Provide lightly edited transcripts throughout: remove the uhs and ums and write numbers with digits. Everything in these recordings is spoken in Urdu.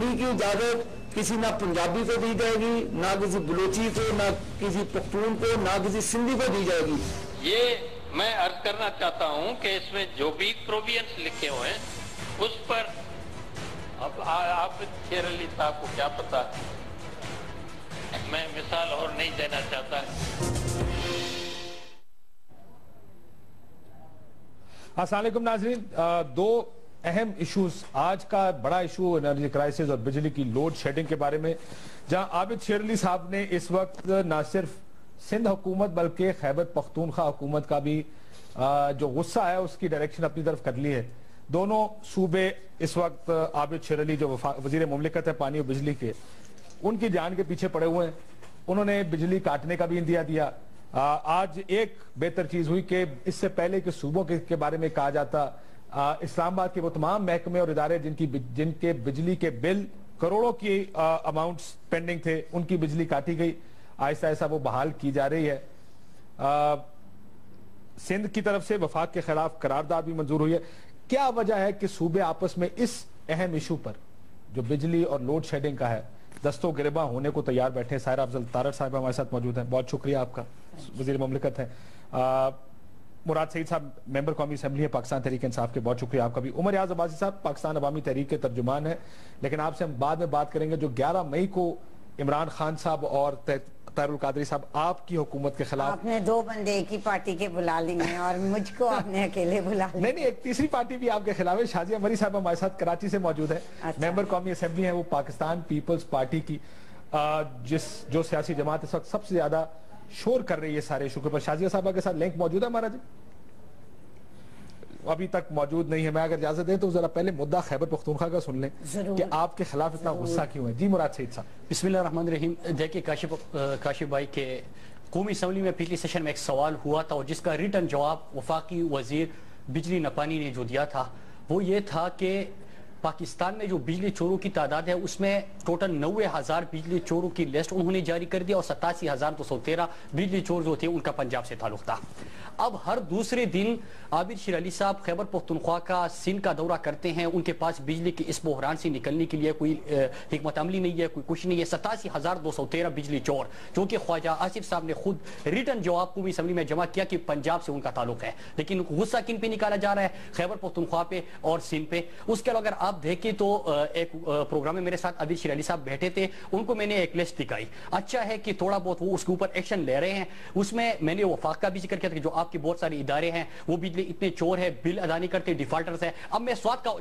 چوری کی اجازت کسی نہ پنجابی کو دی جائے گی، نہ کسی بلوچی کو، نہ کسی پختون کو، نہ کسی سندھی کو دی جائے گی۔ یہ میں عرض کرنا چاہتا ہوں کہ اس میں جو بھی پروویژنس لکھے ہوئے ہیں اس پر اب آپ شیر علی صاحب کو کیا پتا، میں مثال اور نہیں دینا چاہتا۔ السلام علیکم ناظرین، دو اہم ایشوز، آج کا بڑا ایشو انرجی کرائسس اور بجلی کی لوڈ شیڈنگ کے بارے میں، جہاں عابد شیر علی صاحب نے اس وقت نہ صرف سندھ حکومت بلکہ خیبر پختونخوا حکومت کا بھی جو غصہ ہے اس کی ڈائریکشن اپنی طرف کر لی ہے۔ دونوں صوبے اس وقت عابد شیر علی جو وزیر مملکت ہے پانی اور بجلی کے، ان کی جان کے پیچھے پڑے ہوئے ہیں۔ انہوں نے بجلی کاٹنے کا بھی اندیا دیا۔ آج ایک بہتر چیز ہوئی کہ اس سے پہلے کہ صوبوں کے بارے میں کہا جاتا، اسلام آباد کے وہ تمام محکمے اور ادارے جن کے بجلی کے بل کروڑوں کی اماؤنٹس پینڈنگ تھے، ان کی بجلی کاٹی گئی، آہستہ آہستہ وہ بحال کی جا رہی ہے۔ سندھ کی طرف سے وفاق کے خلاف قرارداد بھی منظور ہوئی ہے۔ کیا وجہ ہے کہ صوبے آپس میں اس اہم ایشو پر جو بجلی اور لوڈ شیڈنگ کا ہے دست و گریباں ہونے کو تیار بیٹھے؟ سائرہ افضل تارڑ صاحب ہمارے ساتھ موجود ہیں، بہت شکریہ آپ کا، وزیر مملکت ہے۔ مراد سعید صاحب ممبر قومی اسمبلی ہے پاکستان تحریک انصاف کے، بہت شکریہ آپ کا بھی۔ عمر یاز عباسی صاحب پاکستان عوامی تحریک کے ترجمان ہیں، لیکن آپ سے ہم بعد میں بات کریں گے۔ جو 11 مئی کو عمران خان صاحب اور طاہر القادری صاحب آپ کی حکومت کے خلاف، آپ نے دو بندے ایک ہی پارٹی کے بلا لیے اور مجھ کو آپ نے اکیلے بلا لیا۔ نہیں ایک تیسری پارٹی بھی آپ کے خلاف ہے، شازیہ مری صاحب ہمارے ساتھ کراچی سے موجود ہے، ممبر قومی اسمبلی ہیں، وہ پاکستان پیپلز پارٹی کی، جو سیاسی جماعت اس وقت سب سے زیادہ شور کر رہی ہے سارے ایشو کے پر۔ شازیہ صاحبہ کے ساتھ لنک موجود ہے ہمارا؟ جی ابھی تک موجود نہیں ہے۔ میں اگر اجازت دیں تو ذرا پہلے مدعا خیبر پختونخوا کا سن لیں کہ آپ کے خلاف اتنا غصہ کیوں ہے۔ جی مراد سعید صاحب۔ بسم اللہ الرحمن الرحیم۔ دیکھیں کاشف بھائی کے قومی اسمبلی میں پچھلی سیشن میں ایک سوال ہوا تھا اور جس کا ریٹن جواب وفاقی وزیر بجلی نپانی نے جو دیا تھا وہ یہ تھا کہ پاکستان میں جو بجلی چوروں کی تعداد ہے اس میں ٹوٹل 90,000 بجلی چوروں کی لسٹ انہوں نے جاری کر دیا اور 87,213 بجلی چور جو تھے ان کا پنجاب سے تعلق تھا۔ اب ہر دوسرے دن عابد شیر علی صاحب خیبر پختونخوا کا سندھ کا دورہ کرتے ہیں، ان کے پاس بجلی کے اس بحران سے نکلنے کے لیے کوئی حکمت عملی نہیں ہے، کوئی کچھ نہیں ہے۔ 87,213 بجلی چور، جو کہ خواجہ آصف صاحب نے خود ریٹن جواب قومی اسمبلی میں جمع کیا کہ پنجاب سے ان کا تعلق ہے، لیکن غصہ کن پہ نکالا جا رہا ہے؟ خیبر پختونخوا پہ اور سندھ پہ۔ اس کے علاوہ اگر آپ دیکھیں تو ایک پروگرام میں میرے ساتھ عابد شیر علی صاحب بیٹھے تھے، ان کو میں نے ایک لسٹ دکھائی۔ اچھا ہے کہ تھوڑا بہت وہ اس کے اوپر ایکشن لے رہے ہیں۔ اس میں میں نے وفاق کا بھی ذکر کیا تھا کہ جو آپ کے بہت سارے ادارے ہیں وہ بجلی اتنے چور ہے، بل ادا نہیں کرتے، ڈیفالٹرز ہیں۔ اب میں سواد کا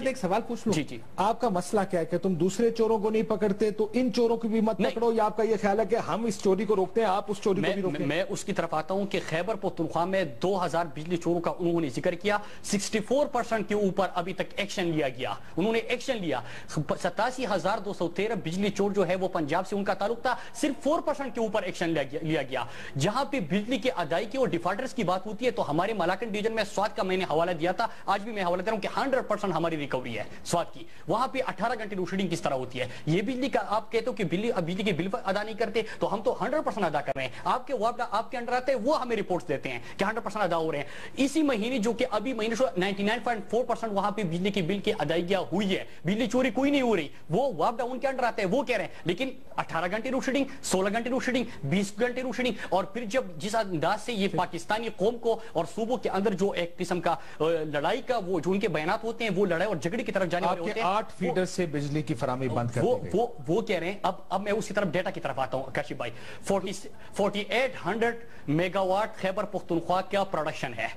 ایک سوال پوچھ لوں، جی آپ کا مسئلہ کیا ہے کہ تم دوسرے چوروں کو نہیں پکڑتے تو ان چوروں کی بھی مت پکڑو، یا آپ کا یہ خیال ہے کہ ہم اس چوری کو روکتے ہیں آپ اس چوری کو بھی روکیں؟ میں اس کی طرف آتا ہوں کہ خیبر پختونخوا میں 2,000 بجلی چوروں کا انہوں نے ذکر کیا، 64% کے اوپر ابھی تک ایکشن لیا گیا، انہوں نے ایکشن لیا۔ 87,213 بجلی چور جو ہے وہ پنجاب سے ان کا تعلق تھا، صرف 4% کے اوپر ایکشن لیا گیا۔ جہاں پہ بجلی کے ادائیگی اور ڈیفالٹرز کی بات ہوتی ہے تو ہمارے ملاکنڈ ڈویژن میں سوات کا میں نے حوالہ دیا تھا، آج بھی میں حوالہ دے رہا ہوں کہ 100% ہماری ریکوری ہے سوات کی۔ وہاں پہ 18 گھنٹے لوڈ شیڈنگ کس طرح ہوتی ہے؟ یہ بجلی کا آپ کہتے ہو کہ بجلی کے بل ادا نہیں کرتے تو ہم تو 100% ادا کر رہے ہیں، آپ کے وابڈا آپ کے انڈر آتے ہیں وہ ہمیں رپورٹس دیتے ہیں کہ 100% ادا ہو رہے ہیں۔ اسی مہینے جو کہ ابھی مہینے 99.4% وہاں پہ بجلی کے بل کی ادائیگیاں ہوئی ہے، بجلی چوری کوئی نہیں ہو رہی، وہ وابڈا ان کے انڈر آتے ہیں وہ کہہ رہے ہیں، لیکن 18 گھنٹے لوڈ شیڈنگ، 16 گھنٹے لوڈ شیڈنگ، 20 گھنٹے لوڈ شیڈنگ، اور پھر جب جس انداز سے یہ پاکستانی قوم کو اور صوبوں کے اندر جو ایک قسم کا لڑائی کا وہ جو ان کے بیانات ہوتے ہیں وہ لڑائی اور جھگڑے کی طرف جانے والے ہوتے ہیں۔ 8 فیڈر سے بجلی کی فراہمی بند کر دی گئی، وہ کہہ رہے ہیں۔ اب میں اس کی طرف ڈیٹا کی طرف آتا ہوں کاشف بھائی، 4800 میگا واٹ خیبر پختونخوا کا پروڈکشن ہے۔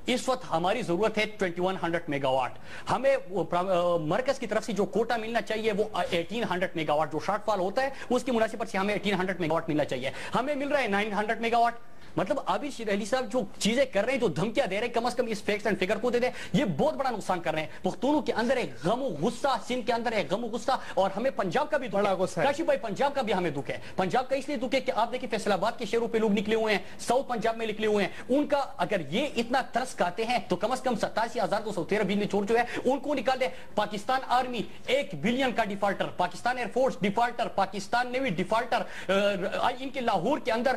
اس وقت ہماری ضرورت ہے 2100 میگا واٹ، ہمیں مرکز کی طرف سے جو کوٹا ملنا چاہیے وہ 1800 میگا واٹ، جو شارٹ فال ہوتا ہے اس کی مناسبت سے ہمیں 1800 میگا واٹ ملنا چاہیے، ہمیں مل رہا ہے 900 میگا واٹ۔ مطلب عابد شیر علی صاحب جو چیزیں کر رہے ہیں، جو دھمکیاں دے رہے ہیں، کم از کم اس فیکٹس اینڈ فگر کو دے دیں، یہ بہت بڑا نقصان کر رہے ہیں۔ پختونوں کے اندر ایک غم و غصہ، سندھ کے اندر ایک غم و غصہ، اور ہمیں پنجاب کا بھی دکھ ہے کاشف بھائی، پنجاب کا بھی ہمیں دکھ ہے۔ پنجاب کا اس لیے دکھ ہے کہ آپ دیکھیں فیصل آباد کے شہروں پہ لوگ نکلے ہوئے ہیں، ساؤتھ پنجاب میں نکلے ہوئے ہیں، ان کا اگر یہ اتنا ترس کھاتے ہیں تو کم از کم 87,213 بجلی چور جو ہے ان کو نکال دے۔ پاکستان آرمی 1 بلین کا defaulter, Pakistan air force defaulter, Pakistan navy defaulter, ان کے لاہور کے اندر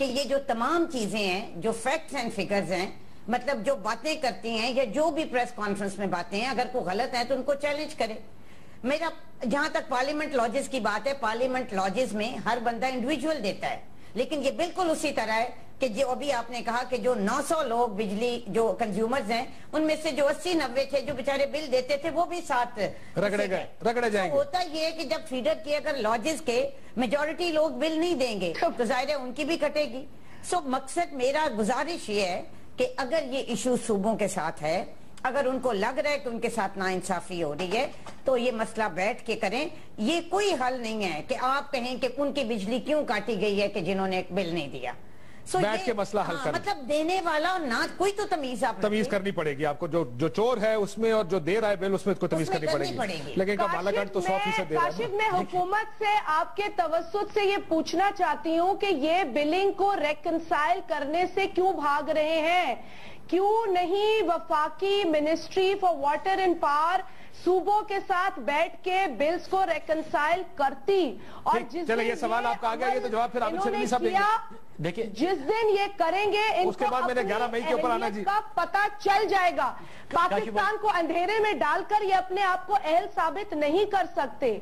کہ یہ جو تمام چیزیں ہیں جو فیکٹس اینڈ فگرز ہیں مطلب جو باتیں کرتی ہیں یا جو بھی پریس کانفرنس میں باتیں ہیں اگر کوئی غلط ہے تو ان کو چیلنج کرے. میرا جہاں تک پارلیمنٹ لاجز کی بات ہے پارلیمنٹ لاجز میں ہر بندہ انڈیویجول دیتا ہے لیکن یہ بالکل اسی طرح ہے کہ جو ابھی آپ نے کہا کہ جو 900 لوگ بجلی جو کنزیومرز ہیں ان میں سے جو 80-90 تھے جو بیچارے بل دیتے تھے وہ بھی ساتھ رگڑے جائیں گے. ہوتا یہ ہے کہ جب فیڈر کے اگر لاجز کے میجورٹی لوگ بل نہیں دیں گے تو ظاہر ہے ان کی بھی کٹے گی. سو مقصد میرا گزارش یہ ہے کہ اگر یہ ایشو صوبوں کے ساتھ ہے اگر ان کو لگ رہا ہے کہ ان کے ساتھ ناانصافی ہو رہی ہے تو یہ مسئلہ بیٹھ کے کریں. یہ کوئی حل نہیں ہے کہ آپ کہیں کہ ان کی بجلی کیوں کاٹی گئی ہے کہ جنہوں نے ایک بل نہیں دیا. بیٹھ کے مسئلہ حل کریں. مطلب دینے والا اور نہ کوئی تو تمیز کرنی پڑے گی آپ کو. جو چور ہے اس میں اور جو دے رہا ہے بل اس میں تمیز کرنی پڑے گی. لیکن بالاگھاٹ تو 100% دے رہا ہے. کاشف میں حکومت سے آپ کے توسط سے یہ پوچھنا چاہتی ہوں کہ یہ بلنگ کو ریکنسائل کرنے سے کیوں بھاگ رہے ہیں؟ کیوں نہیں وفاقی ministry for water and power صوبوں کے ساتھ بیٹھ کے بلز کو ریکنسائل کرتی؟ اور چلے یہ سوال آپ کا آ گیا یہ تو جواب پھر عابد شریلی صاحب دیں گے. دیکھیں جس دن یہ کریں گے ان کو اپنی اہلیت کا پتہ چل جائے گا. پاکستان کو اندھیرے میں ڈال کر یہ اپنے آپ کو اہل ثابت نہیں کر سکتے.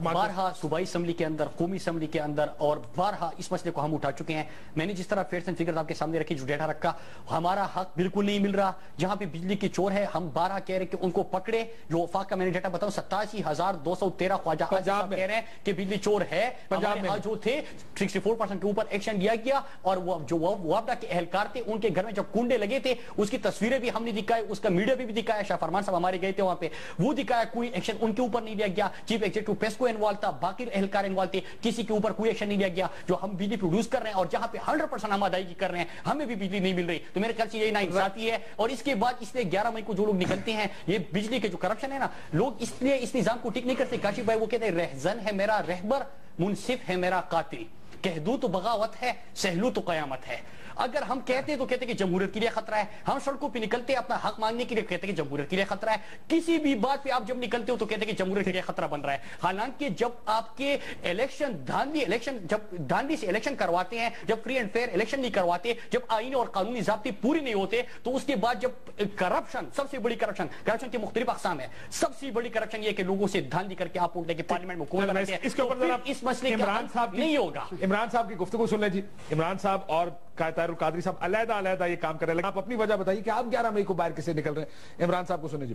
بارہا صوبائی اسمبلی کے اندر قومی اسمبلی کے اندر اور بارہا اس مسئلے کو ہم اٹھا چکے ہیں. میں نے جس طرح فیئرس اینڈ فگرز آپ کے سامنے رکھی جو ڈیٹا رکھا ہمارا حق بالکل نہیں مل رہا. جہاں پہ بجلی کے چور ہے ہم بارہا کہہ رہے کہ ان کو پکڑے. جو وفاق کا میں نے ڈیٹا بتاؤں 87,213 خواجہ کہہ رہے ہیں کہ بجلی چور ہے. ہمارے ہاں جو تھے 64% کے اوپر ایکشن لیا گیا اور جو وابڈا کے اہلکار تھے ان کے گھر میں جب کنڈے لگے تھے اس کی تصویریں بھی ہم نے دکھائے اس کا میڈیا بھی دکھایا. شاہ فرمان صاحب ہمارے گئے تھے وہاں پہ وہ دکھایا کوئی ایکشن ان کے اوپر نہیں لیا گیا. چیف ایگزیکٹو پیسکو انوالو تھا باقی اہلکار انوالو تھے کسی کے اوپر کوئی ایکشن نہیں لیا گیا. جو ہم بجلی پروڈیوس کر رہے ہیں اور جہاں پہ 100% ہم ادائیگی کر رہے ہیں ہمیں بھی بجلی نہیں مل رہی تو میرے خیال سے یہی ناانصافی ہے. اور اس کے بعد اس لیے 11 مئی کو جو لوگ نکلتے ہیں یہ بجلی کے جو کرپشن ہے نا لوگ اس لیے اس نظام کو ٹھیک نہیں کرتے. کاشف بھائی وہ کہتے ہیں رہزن ہے میرا رہبر منصف ہے میرا قاتل کہہ دوں تو بغاوت ہے سہلو تو قیامت ہے. اگر ہم کہتے ہیں تو کہتے ہیں کہ جمہوریت کے لیے خطرہ ہے. ہم سڑکوں پہ نکلتے ہیں اپنا حق مانگنے کے لیے کہتے ہیں کہ جمہوریت کے لیے خطرہ ہے. کسی بھی بات پہ آپ جب نکلتے ہو تو کہتے ہیں کہ جمہوریت کے لیے خطرہ بن رہا ہے. حالانکہ جب آپ کے الیکشن جب دھاندلی سے الیکشن کرواتے ہیں جب فری اینڈ فیئر الیکشن نہیں کرواتے جب آئین اور قانونی ضابطے پورے نہیں ہوتے تو اس کے بعد جب کرپشن سب سے بڑی کرپشن کے مختلف اقسام ہے. سب سے بڑی کرپشن یہ کہ لوگوں سے دھاندلی کر کے آپ ووٹ دے کے پارلیمنٹ میں حکومت بناتے ہیں. اس کے اوپر اس مسئلے کا نہیں ہوگا. عمران صاحب کی گفتگو سن لیں جی. عمران صاحب اور طاہر القادری صاحب علیحدہ یہ کام کر رہے ہیں. آپ اپنی وجہ بتائیے کہ آپ 11 مئی کو باہر کیسے نکل رہے ہیں. عمران صاحب کو سنیں جی.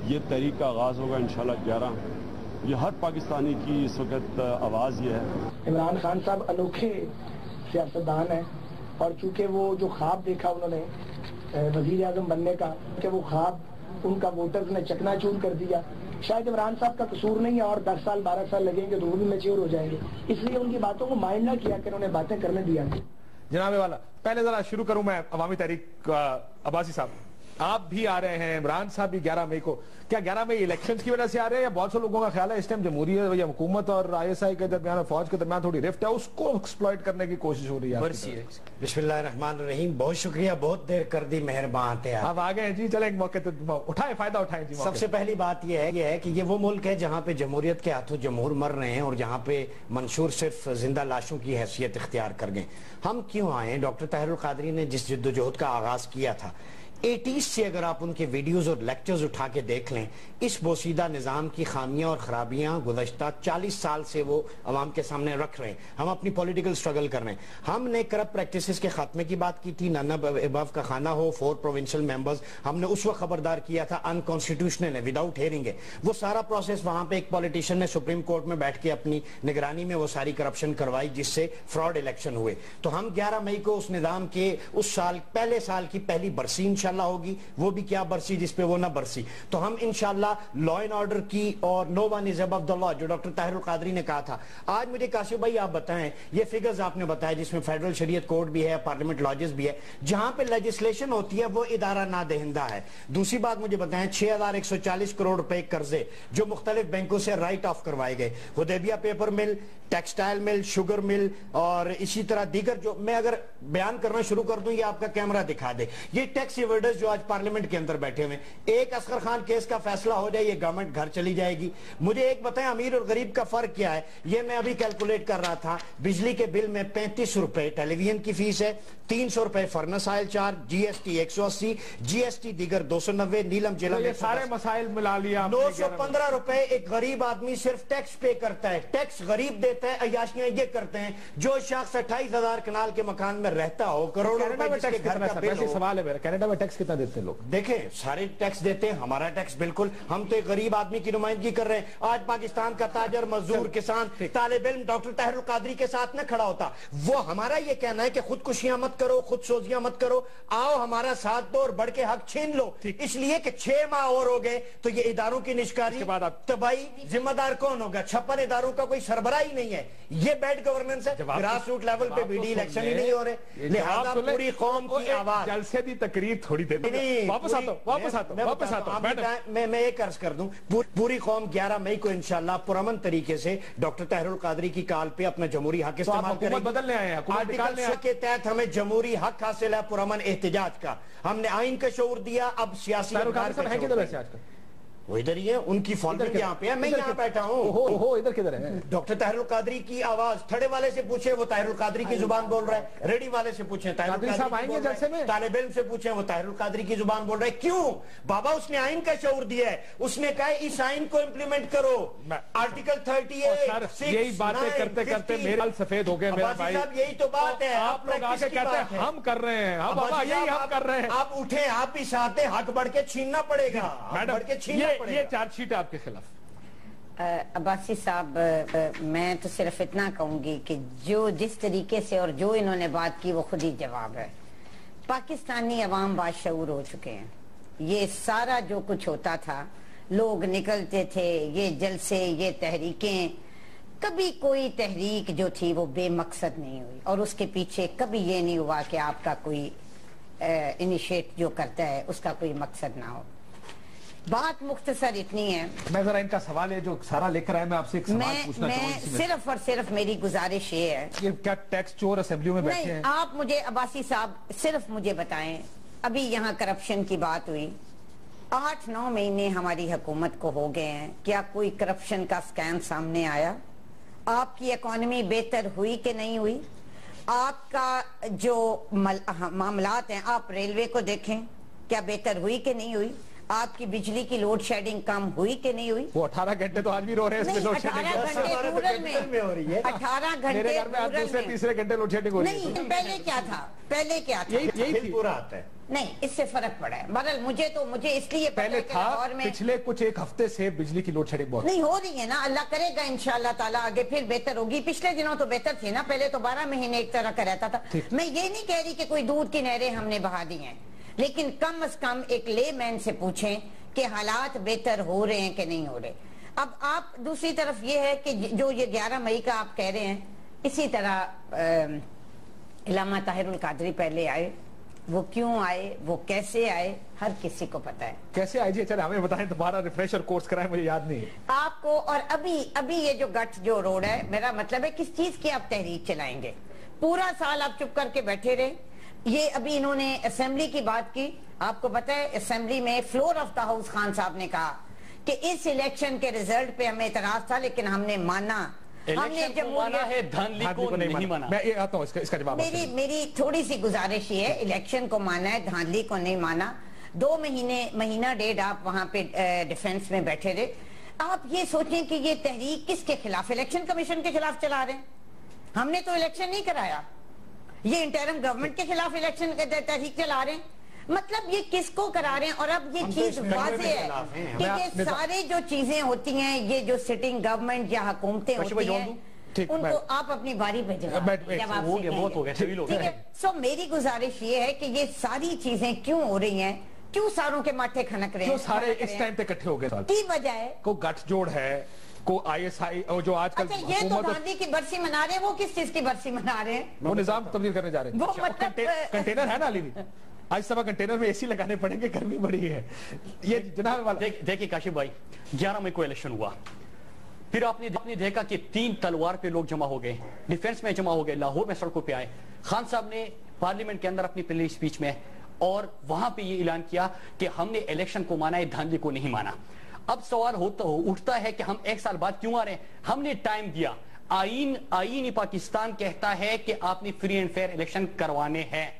یہ تحریک کا آغاز ہوگا انشاءاللہ 11. یہ ہر پاکستانی کی اس وقت آواز یہ ہے. عمران خان صاحب انوکھے سیاستدان ہیں اور چونکہ وہ جو خواب دیکھا انہوں نے وزیر اعظم بننے کا کہ وہ خواب ان کا ووٹرز نے چکنا چور کر دیا. شاید عمران صاحب کا قصور نہیں ہے اور 10 سال 12 سال لگیں گے تو وہ بھی میچور ہو جائیں گے. اس لیے ان کی باتوں کو مائنڈ نہ کیا کہ انہوں نے باتیں کرنے دیا. جناب والا پہلے ذرا شروع کروں میں عوامی تحریک عباسی صاحب آپ بھی آ رہے ہیں عمران صاحب بھی 11 مئی کو کیا 11 مئی الیکشنز کی وجہ سے آ رہے ہیں یا بہت سے لوگوں کا خیال ہے اس ٹائم جمہوریت یا حکومت اور آئی ایس آئی کے درمیان اور فوج کے درمیان تھوڑی رفت ہے اس کو ایکسپلائٹ کرنے کی کوشش ہو رہی ہے. بسم اللہ الرحمن الرحیم. بہت شکریہ بہت دیر کر دی مہربان تھے آپ آ گئے ہیں جی. چلیں ایک موقع اٹھائیں فائدہ اٹھائیں جی. سب سے پہلی بات یہ ہے کہ یہ وہ ملک ہے جہاں پہ جمہوریت کے ہاتھوں جمہور مر رہے ہیں اور جہاں پہ منشور صرف زندہ لاشوں کی حیثیت اختیار کر گئے. ہم کیوں آئے ہیں؟ ڈاکٹر طاہر القادری نے جس جدوجہد کا آغاز کیا تھا 80s سے اگر آپ ان کے ویڈیوز اور لیکچرز اٹھا کے دیکھ لیں اس بوسیدہ نظام کی خامیاں اور خرابیاں گزشتہ 40 سال سے وہ عوام کے سامنے رکھ رہے ہیں. ہم اپنی پولیٹیکل سٹرگل کر رہے ہیں. ہم نے کرپٹ پریکٹسز کے خاتمے کی بات کی تھی. نانا ابو کا خانہ ہو 4 پروونشل ممبرز ہم نے اس وقت خبردار کیا تھا انکانسٹیٹیوشنل ہے وداؤٹ ہیئرنگ ہے. وہ سارا پروسیس وہاں پہ ایک پولیٹیشین نے سپریم کورٹ میں بیٹھ کے اپنی نگرانی میں وہ ساری کرپشن کروائی جس سے فراڈ الیکشن ہوئے. تو ہم 11 مئی کو اس نظام کے اس سال پہلے سال کی پہلی برسی انشاءاللہ ہوگی. وہ بھی کیا برسی جس پہ وہ نہ برسی. تو ہم انشاءاللہ لا اینڈ آرڈر کی اور نو ون از ابو دی لا جو ڈاکٹر طاہر القادری نے کہا تھا. آج مجھے کاشف بھائی آپ بتائیں یہ فگرز آپ نے بتایا جس میں فیڈرل شریعت کوڈ بھی ہے پارلیمنٹ لاجز بھی ہے جہاں پہ لیجسلیشن ہوتی ہے وہ ادارہ نادہندہ ہے. دوسری بات مجھے بتائیں 6140 کروڑ روپے قرضے جو مختلف بینکوں سے رائٹ آف کروائے گئے. حدیبیہ پیپر مل ٹیکسٹائل مل شوگر مل اور اسی طرح دیگر جو میں اگر بیان کرنا شروع کر دوں یہ آپ کا کیمرہ دکھا دے یہ ٹیکس ہولڈرز جو آج پارلیمنٹ کے اندر بیٹھے ہوئے ہیں، ایک اصغر خان کیس کا فیصلہ ہو جائے یہ گورنمنٹ گھر چلی جائے گی. مجھے ایک بتائیں امیر اور غریب کا فرق کیا ہے؟ یہ میں ابھی کیلکولیٹ کر رہا تھا. بجلی کے بل میں 35 روپے ٹیلی ویژن کی فیس ہے، 300 روپے فرنس آئل چارج، جی ایس ٹی 180، جی ایس ٹی دیگر 290، نیلم جیلم یہ سارے مسائل ملا لیا. 915 روپے ایک غریب آدمی صرف ٹیکس پے کرتا ہے. ٹیکس غریب دیتا ہے، عیاشیاں یہ کرتے ہیں. جو شخص 28,000 کنال کے مکان میں رہتا ہو، کروڑوں روپے جس کے گھر کا بل ہو. سوال ہے میرا، کینیڈا میں ٹیکس کتنا دیتے ہیں لوگ؟ دیکھیں سارے ٹیکس دیتے ہیں، ہمارا ٹیکس بالکل. ہم تو ایک غریب آدمی کی نمائندگی کر رہے ہیں. آج پاکستان کا تاجر، مزدور، کسان، طالب علم ڈاکٹر طاہر القادری کے ساتھ نہ کھڑا ہوتا. وہ ہمارا یہ کہنا ہے کہ خودکشیاں مت کرو، خود سوزیاں مت کرو، آؤ ہمارا ساتھ دو اور بڑھ کے حق چھین لو. اس لیے کہ 6 ماہ اور ہو گئے تو یہ اداروں کی نشکاری تباہی ذمہ دار کون ہوگا؟ 56 اداروں کا کوئی سربراہ ہی نہیں ہے. یہ بیڈ گورننس ہے. گراس روٹ لیول پہ بی ڈی الیکشن ہی نہیں ہو رہے. لہذا پوری قوم کی آواز. جلسے دی تقریر تھوڑی دیر واپس آتا ہوں. میں ایک عرض کر دوں، پوری قوم 11 مئی کو انشاءاللہ پرامن طریقے سے ڈاکٹر طاہر القادری کی کال پہ اپنا جمہوری حق استعمال کریں. بدلنے آئے ہیں، آرٹیکل 6 کے تحت ہمیں جمہوری حق حاصل ہے پرامن احتجاج کا. ہم نے آئین کا شعور دیا، اب سیاسی اقدار کا شعور دیا. وہ ادھر ہی ہے، ان کی فالوئنگ یہاں پہ ہے، میں یہاں بیٹھا ہوں. ادھر کدھر ہے؟ ڈاکٹر طاہر القادری کی آواز. تھڑے والے سے پوچھیں وہ طاہر القادری کی زبان بول رہا ہے. ریڈی والے سے پوچھیں طاہر القادری. طالب علم سے پوچھیں وہ طاہر القادری کی زبان بول رہا ہے. کیوں بابا؟ اس نے آئین کا شعور دیا ہے. اس نے کہا اس آئین کو امپلیمنٹ کرو. آرٹیکل 38 یہی باتیں کرتے کرتے میرے بال سفید ہو گئے میرا بھائی. یہی تو بات ہے. آپ لوگ آگے کہتے ہیں ہم کر رہے ہیں، یہی ہم کر رہے ہیں. آپ اٹھیں، آپ بھی ساتھ ہیں. حق بڑھ کے چھیننا پڑے گا. یہ چارج شیٹ آپ کے خلاف. عباسی صاحب، میں تو صرف اتنا کہوں گی کہ جس طریقے سے اور جو انہوں نے بات کی وہ خود ہی جواب ہے. پاکستانی عوام باشعور ہو چکے ہیں. یہ سارا جو کچھ ہوتا تھا، لوگ نکلتے تھے، یہ جلسے، یہ تحریکیں، کبھی کوئی تحریک جو تھی وہ بے مقصد نہیں ہوئی، اور اس کے پیچھے کبھی یہ نہیں ہوا کہ آپ کا کوئی انیشیٹ جو کرتا ہے اس کا کوئی مقصد نہ ہو. بات مختصر اتنی ہے. میں ذرا ان کا سوال ہے جو سارا لے کر آئے، میں آپ سے ایک سوال پوچھنا چاہوں گا. صرف اور صرف میری گزارش یہ ہے، یہ کیا ٹیکس چور اسمبلیوں میں بیٹھے ہیں؟ آپ مجھے عباسی صاحب صرف مجھے بتائیں، ابھی یہاں کرپشن کی بات ہوئی، 8-9 مہینے ہماری حکومت کو ہو گئے ہیں، کیا کوئی کرپشن کا سکیم سامنے آیا؟ آپ کی اکانومی بہتر ہوئی کہ نہیں ہوئی؟ آپ کا جو معاملات ہیں، آپ ریلوے کو دیکھیں، کیا بہتر ہوئی کہ نہیں ہوئی؟ آپ کی بجلی کی لوڈ شیڈنگ کم ہوئی کہ نہیں ہوئی؟ وہ 18 گھنٹے تو آج بھی رو رہے ہیں اس میں لوڈ شیڈنگ. 18 گھنٹے رورل میں ہو رہی ہے. 18 گھنٹے میرے گھر میں آج دوسرے تیسرے گھنٹے لوڈ شیڈنگ ہو رہی ہے. نہیں، پہلے کیا تھا؟ پہلے کیا تھا؟ یہی پورا آتا ہے. نہیں، اس سے فرق پڑا ہے. بہرحال مجھے اس لیے پہلے تھا، پچھلے کچھ ایک ہفتے سے بجلی کی لوڈ شیڈنگ بہت نہیں ہو رہی ہے نا. اللہ کرے گا انشاءاللہ تعالیٰ آگے پھر بہتر ہوگی. پچھلے دنوں تو بہتر تھی نا، پہلے تو 12 مہینے ایک طرح کا رہتا تھا. میں یہ نہیں کہہ رہی کہ کوئی دودھ کی نہریں ہم نے بہا دی ہیں، لیکن کم از کم ایک لے مین سے پوچھیں کہ حالات بہتر ہو رہے ہیں کہ نہیں ہو رہے. اب آپ دوسری طرف یہ ہے کہ جو یہ 11 مئی کا آپ کہہ رہے ہیں، اسی طرح علامہ طاہر القادری پہلے آئے. وہ کیوں آئے، وہ کیسے آئے، ہر کسی کو پتا ہے. کیسے آئے جی؟ چلے ہمیں بتائیں، دوبارہ ریفریشر کورس کرائیں، مجھے یاد نہیں ہے آپ کو. اور ابھی یہ جو گٹھ جو روڈ ہے، میرا مطلب ہے کس چیز کی آپ تحریک چلائیں گے؟ پورا سال آپ چپ کر کے بیٹھے رہے. یہ ابھی انہوں نے اسمبلی کی بات کی. آپ کو پتا ہے اسمبلی میں floor of the house Khan صاحب نے کہا کہ اس الیکشن کے ریزلٹ پہ ہمیں اعتراض تھا لیکن ہم نے مانا. ہم نے میری تھوڑی سی گزارش یہ ہے، الیکشن کو مانا ہے، دھاندلی کو نہیں مانا. 2 مہینہ ڈیڑھ آپ وہاں پہ ڈیفنس میں بیٹھے رہے. آپ یہ سوچیں کہ یہ تحریک کس کے خلاف؟ الیکشن کمیشن کے خلاف چلا رہے ہیں. ہم نے تو الیکشن نہیں کرایا. یہ انٹرم گورنمنٹ کے خلاف الیکشن تحریک چلا رہے ہیں. مطلب یہ کس کو کرا رہے ہیں؟ اور اب یہ چیز واضح ہے کہ یہ سارے جو چیزیں ہوتی ہیں، یہ جو سٹنگ گورنمنٹ یا حکومتیں ہوتی ہیں، ان کو آپ اپنی باری پہ سو میری گزارش یہ ہے کہ یہ ساری چیزیں کیوں ہو رہی ہیں، کیوں ساروں کے ماتھے کھنک رہے ہیں؟ سارے اس ٹائم پہ اکٹھے ہو گئے کی وجہ ہے کوئی گٹھ جوڑ ہے، کو آئی ایس آئی جو آج کل یہ تو گاندھی کی برسی منا رہے ہیں. وہ کس چیز کی برسی منا رہے ہیں؟ وہ نظام تبدیل کرنے جا رہے ہیں. وہ مطلب کنٹینر ہے نا علی، آج صبح کنٹینر میں اے سی لگانے پڑیں گے، گرمی بڑی ہے. یہ جناب دیکھیں کاشف بھائی، 11 مئی کو الیکشن ہوا، پھر آپ نے دیکھا کہ 3 تلوار پہ لوگ جمع ہو گئے، ڈیفنس میں جمع ہو گئے، لاہور میں سڑکوں پہ آئے. خان صاحب نے پارلیمنٹ کے اندر اپنی پہلی سپیچ میں اور وہاں پہ یہ اعلان کیا کہ ہم نے الیکشن کو مانا ہے، دھاندلی کو نہیں مانا۔ اب سوال اٹھتا ہے کہ ہم ایک سال بعد کیوں آ رہے ہیں؟ ہم نے ٹائم دیا، آئین پاکستان کہتا ہے کہ آپ نے فری اینڈ فیئر الیکشن کروانے ہیں،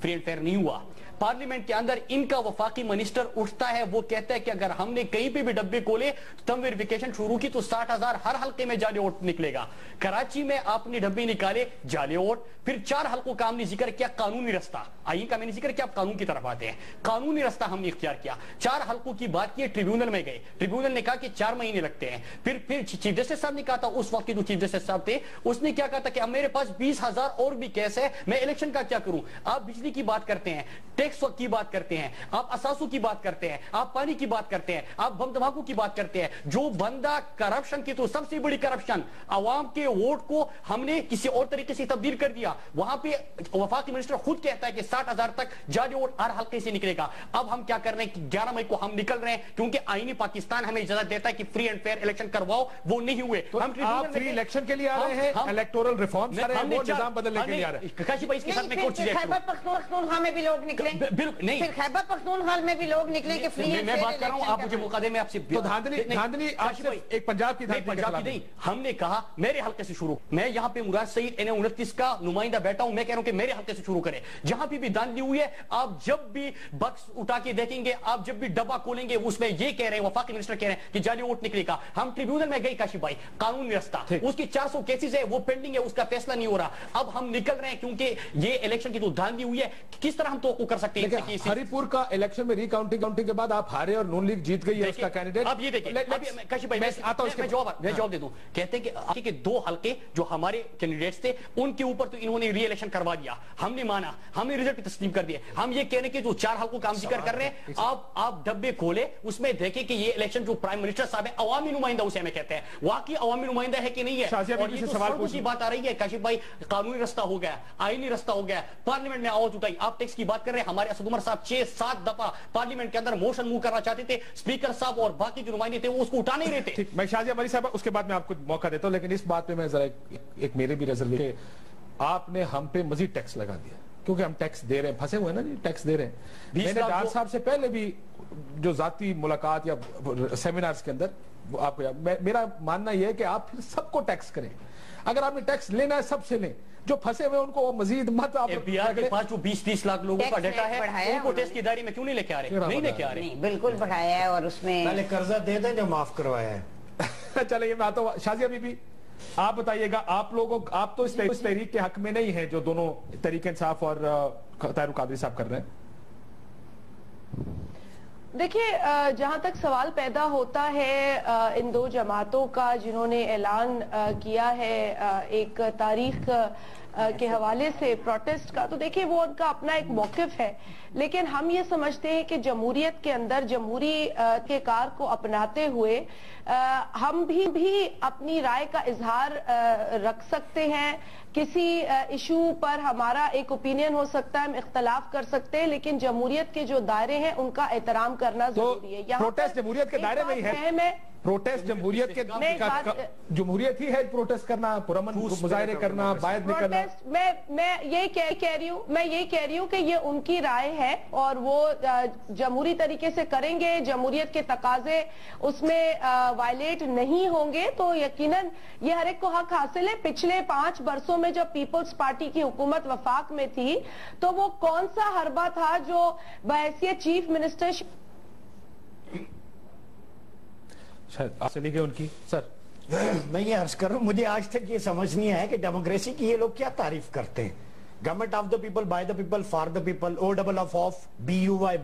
فری اینڈ فیئر نہیں ہوا۔ پارلیمنٹ کے اندر ان کا وفاقی منسٹر اٹھتا ہے، وہ کہتا ہے کہ اگر ہم نے کہیں پہ بھی ڈبے کھولے تم ویریفیکیشن شروع کی تو 60,000 ہر حلقے میں جعلی ووٹ نکلے گا۔ کراچی میں آپ نے ڈبے نکالے، جعلی ووٹ، پھر 4 حلقوں کا ہم نے ذکر کیا قانونی رستہ، آئین کا میں نے ذکر کیا، آپ قانون کی طرف آتے ہیں، قانونی رستہ ہم نے اختیار کیا، 4 حلقوں کی بات کی، ٹریبیونل میں گئے، ٹریبیونل نے کہا کہ 4 مہینے لگتے ہیں، پھر چیف جسٹس صاحب نے کہا تھا، اس وقت کے جو چیف جسٹس صاحب تھے اس نے کیا کہا تھا کہ اب میرے پاس 20,000 اور بھی کیس ہے، میں الیکشن کا کیا کروں؟ آپ بجلی کی بات کرتے ہیں، ٹیکس کی بات کرتے ہیں، آپ اساسوں کی بات کرتے ہیں، آپ پانی کی بات کرتے ہیں، آپ بم دھماکوں کی بات کرتے ہیں، جو بندہ کرپشن کی تو سب سے بڑی کرپشن، عوام کے ووٹ کو ہم نے کسی اور طریقے سے تبدیل کر دیا، وہاں پہ وفاقی منسٹر خود کہتا ہے کہ 60,000 تک جعلی ووٹ ہر حلقے سے نکلے گا۔ اب ہم کیا کر رہے ہیں کہ 11 مئی کو ہم نکل رہے ہیں کیونکہ آئین پاکستان ہمیں اجازت دیتا ہے کہ فری اینڈ فیئر الیکشن کرواؤ، وہ نہیں ہوئے۔ آپ فری الیکشن کے لیے آ رہے ہیں، الیکٹورل ریفارمز آ رہے ہیں، وہ نظام بدلنے کے لیے آ رہے ہیں۔ کاشف بھائی اس کے ساتھ میں کوئی چیز خیبر پختونخوا میں بھی لوگ نکلیں، بالکل نہیں، خیبر پختونخوا میں بھی لوگ نکلیں کہ فری میں بات کر رہا ہوں، آپ مجھے موقع دیں، میں آپ سے تو دھاندلی آپ سے ایک پنجاب کی نہیں، ہم نے کہا میرے حلقے سے شروع، میں یہاں پہ مراد سعید NA29 کا نمائندہ بیٹھا ہوں، میں کہہ رہا ہوں کہ میرے حلقے سے شروع کریں، جہاں پہ بھی دھاندلی ہوئی ہے، آپ جب بھی بکس اٹھا کے دیکھیں گے، آپ جب بھی ڈبہ کھولیں گے، اس میں یہ کہہ رہے ہیں، وفاقی منسٹر کہہ رہے ہیں کہ جعلی ووٹ نکلے گا۔ ہم ٹریبیونل میں گئے کاشف بھائی، قانونی رستہ، اس کی 400 کیسز ہے، وہ پینڈنگ ہے، اس کا فیصلہ نہیں ہو رہا، اب ہم نکل رہے ہیں کیونکہ یہ الیکشن کی تو دھاندلی ہوئی ہے، کس طرح ہم توقع کر سکتے ہیں؟ ہری پور کا الیکشن میں ری کاؤنٹنگ کے بعد آپ ہارے اور نون لیگ جیت گئی ہے اس کا کینڈیڈیٹ۔ اب یہ دیکھیں کاشف بھائی، میں جواب دے دوں، کہتے ہیں کہ 2 حلقے جو ہمارے کینڈیڈیٹس تھے ان کے اوپر تو انہوں نے ری الیکشن کروا دیا، ہم نے مانا، ہم نے رزلٹ تسلیم کر دیا، ہم یہ کہنے کے جو 4 حلقوں کا ہم ذکر کر رہے ہیں، آپ ڈبے کھولے، اس میں دیکھیں کہ یہ الیکشن جو پرائم منسٹر صاحب ہے، عوامی نمائندہ اسے ہمیں کہتے ہیں، واقعی عوامی نمائندہ ہے کہ نہیں ہے؟ اور یہ تو سوال کی بات آ رہی ہے کاشف بھائی، قانونی رستہ ہو گیا، آئینی رستہ ہو گیا، پارلیمنٹ میں آواز اٹھائی، آپ ٹیکس کی بات کر رہے ہیں، ہمارے اسد عمر صاحب 6-7 دفعہ پارلیمنٹ کے اندر موشن موو کرنا چاہتے تھے، اسپیکر صاحب اور باقی جو نمائندے تھے وہ اس کو اٹھا نہیں رہے تھے۔ ٹھیک، میں شازیہ مری صاحب اس کے بعد میں آپ کو موقع دیتا ہوں، لیکن اس بات پہ میں ذرا ایک میرے بھی ریزرویشن، آپ نے ہم پہ مزید ٹیکس لگا دیا کیونکہ ہم ٹیکس دے رہے ہیں، پھنسے ہوئے ہیں نا جی، ٹیکس دے رہے ہیں۔ میں نے ڈار صاحب سے پہلے بھی جو ذاتی ملاقات یا سیمینارز کے اندر آپ کو میرا ماننا یہ ہے کہ آپ پھر سب کو ٹیکس کریں، اگر آپ نے ٹیکس لینا ہے سب سے لیں، جو پھنسے ہوئے ان کو مزید مت آپ بہار کے پاس جو 20-30 لاکھ لوگوں کا ڈیٹا ہے ان کو ٹیکس کی دائرے میں کیوں نہیں لے کے آ رہے؟ نہیں لے کے آ رہے، بالکل بڑھایا ہے، اور اس میں پہلے قرضہ دے دیں جو معاف کروایا ہے۔ چلے یہ میں آتا ہوں، شازیہ بی بی آپ بتائیے گا، آپ لوگوں آپ تو اس تحریک کے حق میں نہیں ہیں جو دونوں تحریک انصاف اور طاہر القادری صاحب کر رہے ہیں۔ دیکھیے جہاں تک سوال پیدا ہوتا ہے ان 2 جماعتوں کا جنہوں نے اعلان کیا ہے ایک تاریخ کے حوالے سے پروٹیسٹ کا، تو دیکھیں وہ ان کا اپنا ایک موقف ہے، لیکن ہم یہ سمجھتے ہیں کہ جمہوریت کے اندر جمہوری کے کار کو اپناتے ہوئے ہم بھی اپنی رائے کا اظہار رکھ سکتے ہیں، کسی ایشو پر ہمارا ایک اوپینین ہو سکتا ہے، ہم اختلاف کر سکتے ہیں، لیکن جمہوریت کے جو دائرے ہیں ان کا احترام کرنا ضروری ہے۔ پروٹیسٹ جمہوریت کے دائرے میں ہی ہے، پروٹیسٹ جمہوریت کے جمہوریت ہی ہے، پروٹیسٹ کرنا، پرامن مظاہرے کرنا، باہر نکلنا۔ میں یہی کہہ رہی ہوں کہ یہ ان کی رائے ہے اور وہ جمہوری طریقے سے کریں گے، جمہوریت کے تقاضے اس میں وائلیٹ نہیں ہوں گے، تو یقیناً یہ ہر ایک کو حق حاصل ہے۔ پچھلے 5 برسوں میں جب پیپلز پارٹی کی حکومت وفاق میں تھی تو وہ کون سا حربہ تھا جو بحیثیت چیف منسٹر شاید آپ سے لیگے ان کی سر میں یہ عرض کر رہا ہوں، مجھے آج تک یہ سمجھ نہیں آیا کہ ڈیموکریسی کی یہ لوگ کیا تعریف کرتے ہیں۔ Government of the people, by the people, for the people, OFF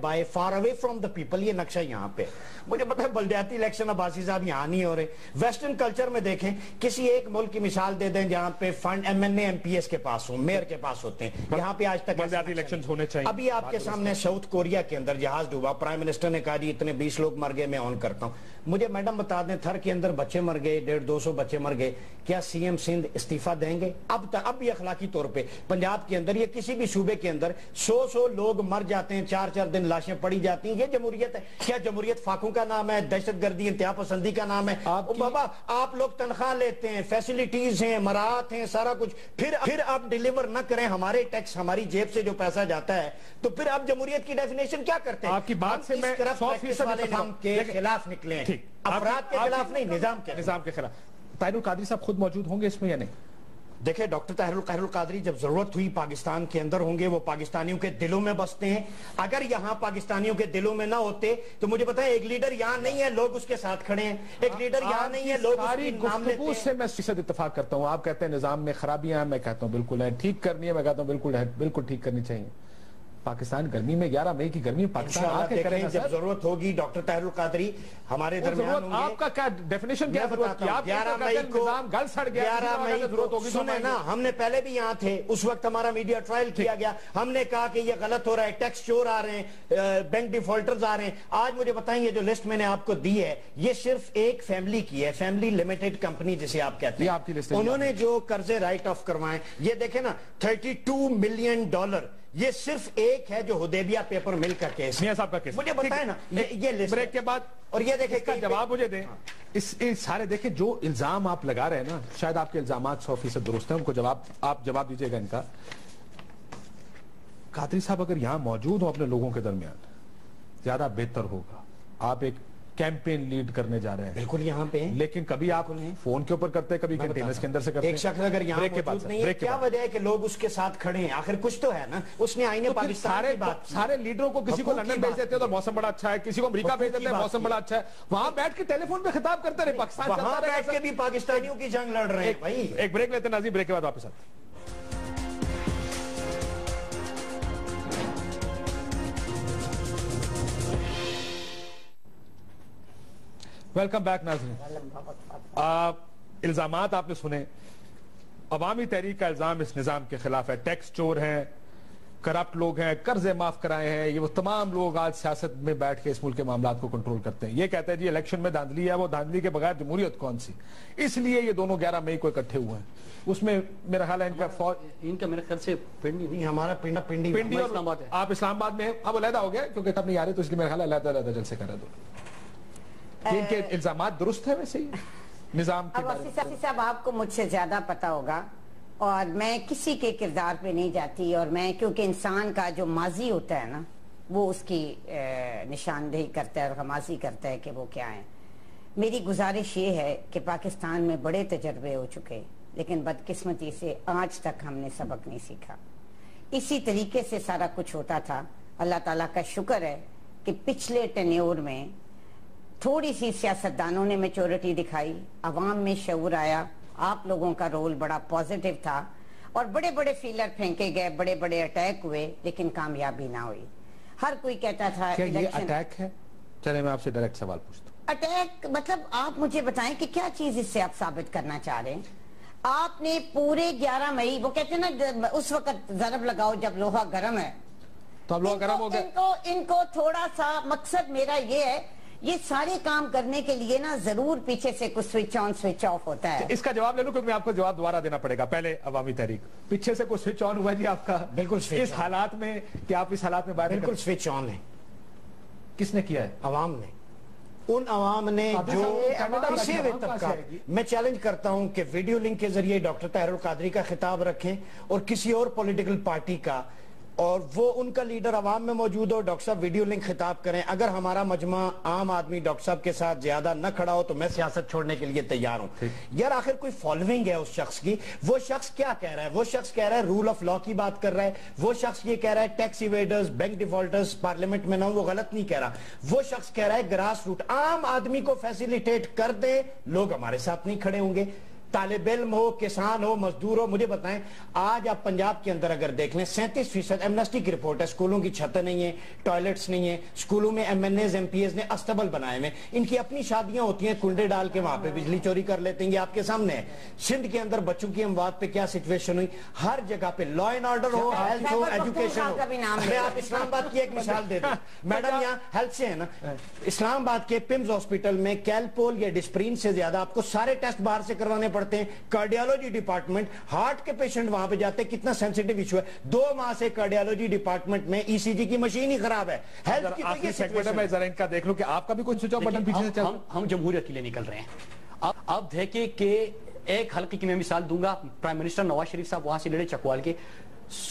by, far away from the people, یہ نقشہ یہاں پہ۔ مجھے پتا ہے بلدیاتی الیکشن عباسی صاحب یہاں نہیں ہو رہے، ویسٹرن کلچر میں دیکھیں، کسی ایک ملک کی مثال دے دیں جہاں پہ فنڈ MNA MPS کے پاس ہوں، میئر کے پاس ہوتے ہیں، یہاں پہ آج تک بلدیاتی الیکشن ہونے چاہیے۔ ابھی آپ کے سامنے ساؤتھ کوریا کے اندر جہاز ڈوبا، پرائم منسٹر نے کہا جی اتنے 20 لوگ مر گئے، میں آن کرتا ہوں۔ مجھے میڈم بتا دیں تھر کے اندر بچے مر گئے 150-200 بچے مر گئے, کیا سی ایم سندھ استعفیٰ دیں گے؟ اب بھی اخلاقی طور پہ پنجاب کے اندر یا کسی بھی صوبے کے اندر 100 لوگ مر جاتے ہیں, 4 دن لاشیں پڑی جاتی ہیں, یہ جمہوریت ہے کیا؟ جمہوریت فاقوں کا نام ہے, دہشت گردی انتہا پسندی کا نام ہے. بابا آپ لوگ تنخواہ لیتے ہیں, فیسلٹیز ہیں, مراعات ہیں, سارا کچھ, پھر آپ ڈیلیور نہ کریں ہمارے ٹیکس, ہماری جیب سے جو پیسہ جاتا ہے, تو پھر آپ جمہوریت کی ڈیفینیشن کیا کرتے ہیں؟ آپ کی بات سے میں 100% کے خلاف نکلے ہیں, افراد کے خلاف نہیں, نظام کے خلاف. طاہر القادری صاحب خود موجود ہوں گے اس میں یا نہیں؟ دیکھیں ڈاکٹر طاہر القادری جب ضرورت ہوئی پاکستان کے اندر ہوں گے, وہ پاکستانیوں کے دلوں میں بستے ہیں. اگر یہاں پاکستانیوں کے دلوں میں نہ ہوتے تو مجھے بتائیں, ایک لیڈر یہاں نہیں ہے, لوگ اس کے ساتھ کھڑے ہیں, ایک لیڈر یہاں نہیں ہے, لوگ اس کی نام لیتے ہیں. سے میں 100% اتفاق کرتا ہوں. آپ کہتے ہیں نظام میں خرابیاں ہیں, میں کہتا ہوں بالکل ہے, ٹھیک کرنی ہے, میں کہتا ہوں بالکل ہے, بالکل ٹھیک کرنی چاہیے. پاکستان گرمی میں 11 مئی کی گرمی پاکستان آ کے کرے گا. جب ضرورت ہوگی ڈاکٹر طاہر القادری ہمارے درمیان ہوں گے. آپ کا کیا ڈیفینیشن کیا ضرورت کی؟ 11 مئی کو نظام گل سڑ گیا, 11 مئی ضرورت ہوگی. سنیں نا, ہم نے پہلے بھی یہاں تھے, اس وقت ہمارا میڈیا ٹرائل کیا گیا, ہم نے کہا کہ یہ غلط ہو رہا ہے, ٹیکس چور آ رہے ہیں, بینک ڈیفالٹرز آ رہے ہیں. آج مجھے بتائیں, یہ جو لسٹ میں نے آپ کو دی ہے, یہ صرف ایک فیملی کی ہے, فیملی لمیٹڈ کمپنی جسے آپ کہتے ہیں. انہوں نے جو قرضے رائٹ آف کروائے, یہ دیکھیں نا, $32 ملین, یہ صرف ایک ہے جو حدیبیہ پیپر مل کا کیس. میاں صاحب کا کیس. مجھے بتائیں نا, یہ لسٹ بریک کے بعد, اور یہ دیکھیں اس کا جواب مجھے دیں. اس سارے دیکھیں جو الزام آپ لگا رہے ہیں نا, شاید آپ کے الزامات 100% درست ہیں, ان کو آپ جواب دیجئے گا ان کا. قادری صاحب اگر یہاں موجود ہوں اپنے لوگوں کے درمیان, زیادہ بہتر ہوگا. آپ ایک کیمپین لیڈ کرنے جا رہے ہیں, بالکل یہاں پہ ہیں, لیکن کبھی آپ فون کے اوپر کرتے ہیں, کبھی کنٹینرز کے اندر سے کرتے ہیں. ایک شخص اگر یہاں موجود نہیں ہے, کیا وجہ ہے کہ لوگ اس کے ساتھ کھڑے ہیں؟ آخر کچھ تو ہے نا, اس نے آئین پاکستان کی بات. سارے لیڈروں کو کسی کو لندن بھیج دیتے ہیں تو موسم بڑا اچھا ہے, کسی کو امریکہ بھیج دیتے ہیں موسم بڑا اچھا ہے, وہاں بیٹھ کے ٹیلی فون پہ خطاب کرتے رہے, پاکستان وہاں بیٹھ کے بھی پاکستانیوں کی جنگ لڑ رہے ہیں. بھائی ایک بریک لیتے ہیں ناظرین, بریک کے بعد واپس آتے ہیں. ویلکم بیک ناظرین. الزامات آپ نے سنے. عوامی تحریک کا الزام اس نظام کے خلاف ہے, ٹیکس چور ہیں, کرپٹ لوگ ہیں, قرضے معاف کرائے ہیں, یہ وہ تمام لوگ آج سیاست میں بیٹھ کے اس ملک کے معاملات کو کنٹرول کرتے ہیں. یہ کہتے ہیں جی الیکشن میں دھاندلی ہے, وہ دھاندلی کے بغیر جمہوریت کون سی, اس لیے یہ دونوں 11 مئی کو اکٹھے ہوئے ہیں. اس میں میرا خیال ہے ان کا میرے خیال سے پنڈی نہیں, ہمارا پنڈی اسلام آباد ہے. آپ اسلام آباد میں ہیں, اب علیحدہ ہو گیا کیونکہ تب نہیں آ رہے, تو اس لیے میرا خیال ہے علیحدہ جلسے کر رہے دو. ان کے الزامات درست ہے ویسے ہی نظام کے بارے میں؟ وسیع صاحب آپ کو مجھ سے زیادہ پتا ہوگا, اور میں کسی کے کردار پہ نہیں جاتی, اور میں کیونکہ انسان کا جو ماضی ہوتا ہے نا, وہ اس کی نشاندہی کرتا ہے اور غمازی کرتا ہے کہ وہ کیا ہے. میری گزارش یہ ہے کہ پاکستان میں بڑے تجربے ہو چکے, لیکن بدقسمتی سے آج تک ہم نے سبق نہیں سیکھا. اسی طریقے سے سارا کچھ ہوتا تھا. اللہ تعالیٰ کا شکر ہے کہ پچھلے ٹینیور میں تھوڑی سی سیاستدانوں نے میچورٹی دکھائی, عوام میں شعور آیا, آپ لوگوں کا رول بڑا پازیٹیو تھا, اور بڑے بڑے فیلر پھینکے گئے, بڑے بڑے اٹیک ہوئے, لیکن کامیابی نہ ہوئی. ہر کوئی کہتا تھا کیا یہ اٹیک ہے؟ چلے میں آپ سے ڈائریکٹ سوال پوچھتا ہوں. اٹیک مطلب آپ مجھے بتائیں کہ کیا چیز اس سے آپ ثابت کرنا چاہ رہے ہیں؟ آپ نے پورے 11 مئی, وہ کہتے ہیں نا اس وقت ضرب لگاؤ جب لوہا گرم ہے, تو اب لوہا گرم ہو گیا. ان کو تھوڑا سا مقصد میرا یہ ہے, یہ سارے کام کرنے کے لیے نا ضرور پیچھے سے کچھ سوئچ آن سوئچ آف ہوتا ہے. اس کا جواب لے لوں کیونکہ میں آپ کو جواب دوبارہ دینا پڑے گا. پہلے عوامی تحریک, پیچھے سے کوئی سوئچ آن ہوا جی آپ کا؟ بالکل اس حالات میں, کہ آپ اس حالات میں باہر بالکل سوئچ آن ہے. کس نے کیا ہے؟ عوام نے. ان عوام نے جو کسی بھی طبقہ, میں چیلنج کرتا ہوں کہ ویڈیو لنک کے ذریعے ڈاکٹر طاہر القادری کا خطاب رکھیں اور کسی اور پولیٹیکل پارٹی کا, اور وہ ان کا لیڈر عوام میں موجود ہو, ڈاکٹر صاحب ویڈیو لنک خطاب کریں. اگر ہمارا مجمع عام آدمی ڈاکٹر صاحب کے ساتھ زیادہ نہ کھڑا ہو تو میں سیاست چھوڑنے کے لیے تیار ہوں. یار آخر کوئی فالوئنگ ہے اس شخص کی. وہ شخص کیا کہہ رہا ہے؟ وہ شخص کہہ رہا ہے رول آف لا کی بات کر رہا ہے. وہ شخص یہ کہہ رہا ہے ٹیکس ایویڈرز, بینک ڈیفالٹرز پارلیمنٹ میں نہ ہوں, وہ غلط نہیں کہہ رہا. وہ شخص کہہ رہا ہے گراس روٹ عام آدمی کو فیسیلیٹیٹ کر دیں, لوگ ہمارے ساتھ نہیں کھڑے ہوں گے. طالب علم ہو, کسان ہو, مزدور ہو. مجھے بتائیں آج آپ پنجاب کے اندر اگر دیکھ لیں 37% ایمنسٹی کی رپورٹ ہے, اسکولوں کی چھتیں نہیں ہیں, ٹوائلٹس نہیں ہیں, اسکولوں میں MNAs MPs نے استبل بنائے ہوئے, ان کی اپنی شادیاں ہوتی ہیں, کنڈے ڈال کے وہاں پہ بجلی چوری کر لیتے ہیں. یہ آپ کے سامنے ہے. سندھ کے اندر بچوں کی اموات پہ کیا سچویشن ہوئی, ہر جگہ پہ لا اینڈ آرڈر ہو, ہیلتھ ہو, ایجوکیشن ہو. میں آپ اسلام آباد کی ایک مثال دے دوں میڈم, یہاں ہیلتھ سے ہے نا, اسلام آباد کے پمز ہاسپٹل میں کیلپول یا ڈسپرین سے زیادہ آپ کو سارے ٹیسٹ باہر سے کروانے پڑتے ہیں. کارڈیالوجی ڈپارٹمنٹ, ہارٹ کے پیشنٹ وہاں پہ جاتے ہیں, کتنا سینسیٹیو ایشو ہے. 2 ماہ سے کارڈیالوجی ڈپارٹمنٹ میں ECG کی مشین ہی خراب ہے. ہیلتھ کی آخری سیگمنٹ میں ذرا ان کا دیکھ لوں کہ آپ کا بھی کوئی سوچا بٹن پیچھے سے چل. ہم جمہوریت کے لیے نکل رہے ہیں. اب دیکھیں کہ ایک حلقے کی میں مثال دوں گا, پرائم منسٹر نواز شریف صاحب وہاں سے لڑے چکوال کے,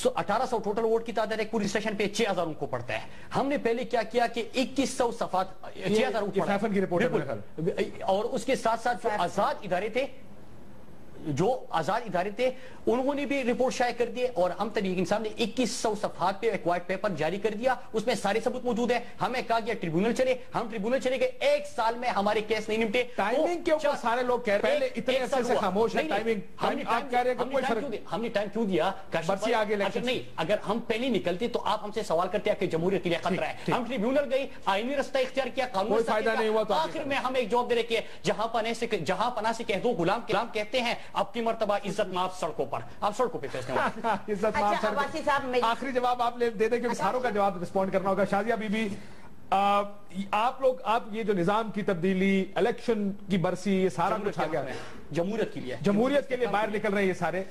1800 ٹوٹل ووٹ کی تعداد ہے, پوری اسٹیشن پہ 6000 ان کو پڑتا ہے. ہم نے پہلے کیا کیا کہ 2100 صفحات 6000 فیفن کی رپورٹ ہے, اور اس کے ساتھ ساتھ جو آزاد ادارے تھے انہوں نے بھی رپورٹ شائع کر دیے, اور ہم تحریک انصاف نے 2100 صفحات پہ ایک وائٹ پیپر جاری کر دیا. اس میں سارے ثبوت موجود ہیں. ہمیں کہا گیا ٹریبیونل چلے, ہم ٹریبیونل چلے گئے, 1 سال میں ہمارے کیس نہیں نمٹے. ٹائمنگ کے اوپر سارے لوگ کہہ رہے ہیں, پہلے اتنے عرصے سے خاموش ہے ٹائمنگ. آپ کہہ رہے ہیں کہ کوئی فرق ہم نے ٹائم کیوں دیا؟ برسی آگے الیکشن نہیں, اگر ہم پہلے نکلتے تو آپ ہم سے سوال کرتے ہیں کہ جمہوریت کے لیے خطرہ ہے. ہم ٹریبیونل گئے, آئینی رستہ اختیار کیا, قانون فائدہ نہیں ہوا, تو آخر میں ہم ایک جواب دے رہے کہ جہاں پناہ سے کہہ دو غلام کہتے ہیں, اب کی مرتبہ عزت ماپ سڑکوں پر, آپ سڑکوں پہ فیصلے ہوں. عزت ماپ. آخری جواب آپ دے دیں کیونکہ ساروں کا جواب رسپونڈ کرنا ہوگا. شازیہ بی بی, آپ یہ جو نظام کی تبدیلی, الیکشن کی برسی, یہ سارا کچھ آ گیا ہے جمہوریت کے لیے باہر نکل رہے ہیں, یہ سارے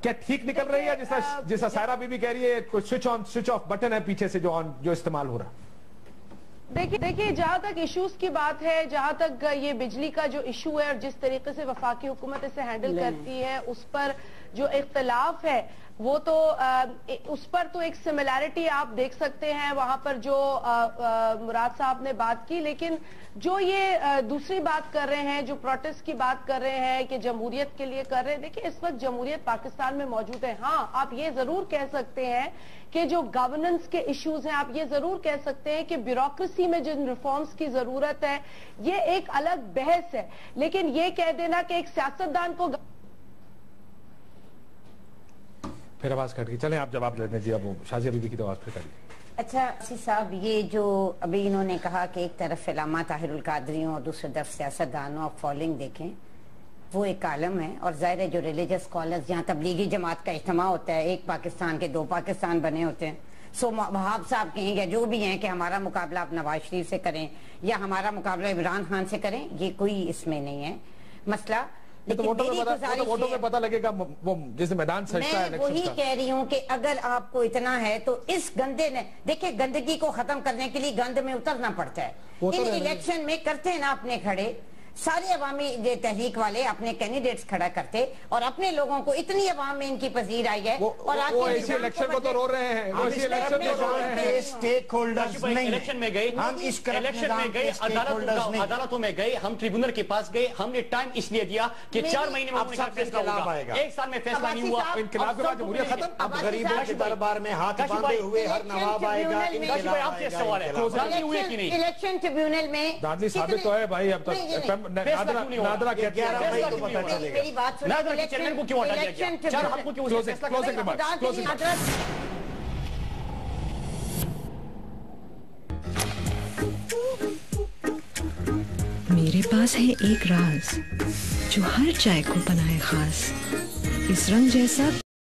کیا ٹھیک نکل رہی ہے؟ جیسا سائرہ بی بی کہہ رہی ہے کوئی switch on switch off button ہے پیچھے سے جو استعمال ہو رہا. دیکھیے جہاں تک ایشوز کی بات ہے, جہاں تک یہ بجلی کا جو ایشو ہے اور جس طریقے سے وفاقی حکومت اسے ہینڈل کرتی ہے, اس پر جو اختلاف ہے وہ تو اس پر تو ایک سملیرٹی آپ دیکھ سکتے ہیں وہاں پر جو مراد صاحب نے بات کی. لیکن جو یہ دوسری بات کر رہے ہیں, جو پروٹیسٹ کی بات کر رہے ہیں کہ جمہوریت کے لیے کر رہے ہیں, دیکھیں اس وقت جمہوریت پاکستان میں موجود ہے. ہاں آپ یہ ضرور کہہ سکتے ہیں کہ جو گورننس کے ایشوز ہیں, آپ یہ ضرور کہہ سکتے ہیں کہ بیوروکریسی میں جن ریفارمز کی ضرورت ہے یہ ایک الگ بحث ہے. لیکن یہ کہہ دینا کہ ایک سیاستدان کو پھر آواز کٹ گئی. چلیں آپ جواب دے دیں جی. اب شازیہ بی بی کی تو آواز پھر کر لی. اچھا سی صاحب, یہ جو ابھی انہوں نے کہا کہ ایک طرف علامہ طاہر القادری ہوں اور دوسری طرف سیاستدانوں, آپ فالوئنگ دیکھیں, وہ ایک عالم ہے. اور ظاہر ہے جو ریلیجس اسکالرز, جہاں تبلیغی جماعت کا اجتماع ہوتا ہے, ایک پاکستان کے 2 پاکستان بنے ہوتے ہیں. سو وہاب صاحب کہیں گے جو بھی ہیں کہ ہمارا مقابلہ آپ نواز شریف سے کریں یا ہمارا مقابلہ عمران خان سے کریں, یہ کوئی اس میں نہیں ہے مسئلہ. ووٹوں میں پتہ لگے گا وہ جیسے میدان سجتا ہے. میں وہی کہہ رہی ہوں کہ اگر آپ کو اتنا ہے تو اس گندے نے, دیکھیں گندگی کو ختم کرنے کے لیے گند میں اترنا پڑتا ہے. ان الیکشن میں کرتے ہیں نا اپنے کھڑے, سارے عوامی تحریک والے اپنے کینڈیڈیٹس کھڑا کرتے اور اپنے لوگوں کو اتنی عوام میں ان کی پذیر آئی ہے. اور وہ اسی الیکشن کو تو رو رہے ہیں, وہ اسی الیکشن میں رو رہے ہیں. اسٹیک ہولڈرز نہیں, الیکشن میں گئے, ہم اس الیکشن میں گئے, عدالتوں میں گئے, ہم ٹریبیونل کے پاس گئے. ہم نے ٹائم اس لیے دیا کہ 4 مہینے میں فیصلہ ہوگا, 1 سال میں فیصلہ نہیں ہوا. انقلاب کے بعد جمہوریت ختم. اب غریبوں کے دربار میں ہاتھ باندھے ہوئے ہر نواب آئے گا. آپ سے سوال ہے, الیکشن ٹریبیونل میں دادی ثابت تو ہے بھائی. اب تک نادرہ کہتے ہیں میری بات سنیں, چیئرمین کو کیوں ہٹا دیا گیا, 4 ہفتوں کی فیصلہ میرے پاس ہے ایک راز جو ہر چائے کو بنائے خاص, اس رنگ جیسا